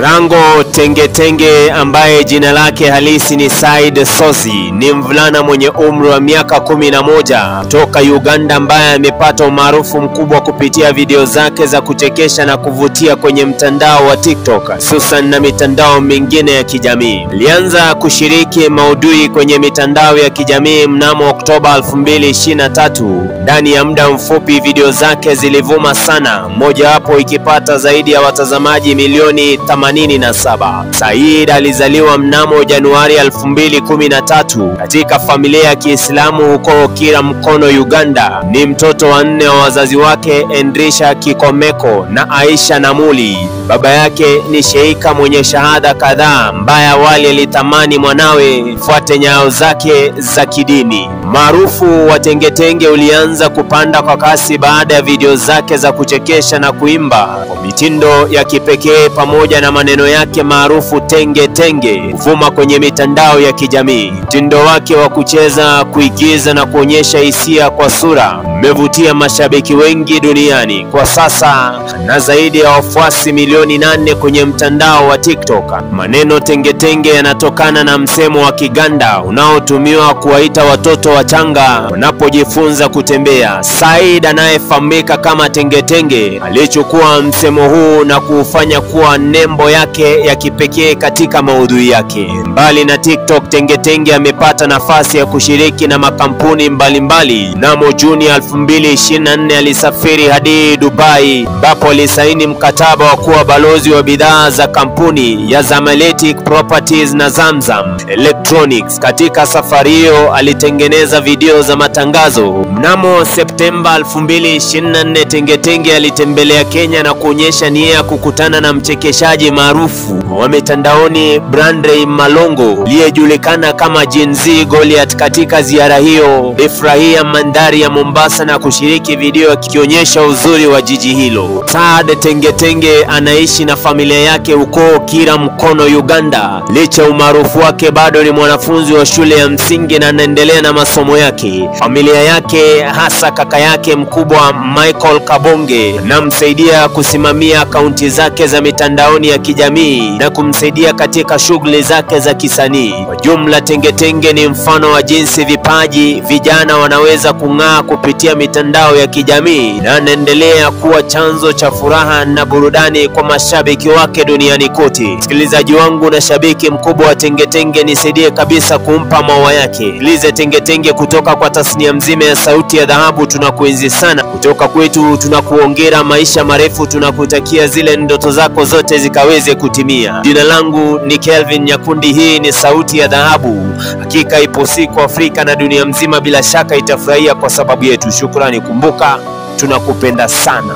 Rango Tengetenge ambaye jina lake halisi ni Said Sosi ni mvulana mwenye umri wa miaka 11 toka Uganda ambaye amepata umaarufu mkubwa kupitia video zake za kuchekesha na kuvutia kwenye mtandao wa TikTok, hususan na mitandao mingine ya kijamii. Alianza kushiriki maudhui kwenye mitandao ya kijamii mnamo Oktoba 2023. Ndani ya muda mfupi video zake zilivuma sana, mojawapo ikipata zaidi ya watazamaji milioni 87. Said alizaliwa mnamo Januari 2013 katika familia ya Kiislamu huko Kiramkono, Uganda. Ni mtoto wa 4 wa wazazi wake Endrisha Kikomeko na Aisha Namuli. Baba yake ni sheika mwenye shahada kadhaa ambaye awali alitamani mwanawe fuate nyayo zake za kidini. Maarufu wa Tengetenge ulianza kupanda kwa kasi baada ya video zake za kuchekesha na kuimba kwa mitindo ya kipekee pamoja na maneno yake maarufu Tengetenge kuvuma kwenye mitandao ya kijamii. Mtindo wake wa kucheza, kuigiza na kuonyesha hisia kwa sura umevutia mashabiki wengi duniani. Kwa sasa na zaidi ya wafuasi milioni 8 kwenye mtandao wa TikTok. Maneno Tengetenge yanatokana na msemo wa Kiganda unaotumiwa kuwaita watoto wachanga wanapojifunza kutembea. Said anayefahamika kama Tengetenge alichukua msemo huu na kuufanya kuwa nembo yake ya kipekee katika maudhui yake. Mbali na TikTok, Tengetenge amepata nafasi ya kushiriki na makampuni mbalimbali. Mnamo Juni 2024 alisafiri hadi Dubai ambapo alisaini mkataba wa kuwa balozi wa bidhaa za kampuni ya Zamaletic Properties na Zamzam Electronics. Katika safari hiyo alitengeneza video za matangazo. Mnamo Septemba 2024 Tengetenge alitembelea Kenya na kuonyesha nia ya kukutana na mchekeshaji maarufu wa mitandaoni Brandrey Malongo aliyejulikana kama Gen Z Goliath. Katika ziara hiyo alifurahia mandhari ya Mombasa na kushiriki video akionyesha uzuri wa jiji hilo. Said Tengetenge anaishi na familia yake huko Kiramkono, Uganda. Licha umaarufu wake bado ni mwanafunzi wa shule ya msingi na anaendelea na masomo yake. Familia yake hasa kaka yake mkubwa Michael Kabonge namsaidia kusimamia akaunti zake za mitandaoni ya kijamii na kumsaidia katika shughuli zake za kisanii. Kwa jumla, Tengetenge ni mfano wa jinsi vipaji vijana wanaweza kung'aa kupitia mitandao ya kijamii na anaendelea kuwa chanzo cha furaha na burudani kwa mashabiki wake duniani kote. Msikilizaji wangu na shabiki mkubwa wa Tengetenge, nisaidie kabisa kumpa maua yake. Sikilize Tengetenge kutoka kwa tasnia mzima ya Sauti ya Dhahabu. Tunakuenzi sana. Kutoka kwetu tunakuongera maisha marefu, tunakutakia zile ndoto zako zote zikaweze kutimia. Jina langu ni Kelvin Nyakundi, hii ni Sauti ya Dhahabu. Hakika ipo siku Afrika na dunia mzima bila shaka itafurahia kwa sababu yetu. Shukrani, kumbuka tunakupenda sana.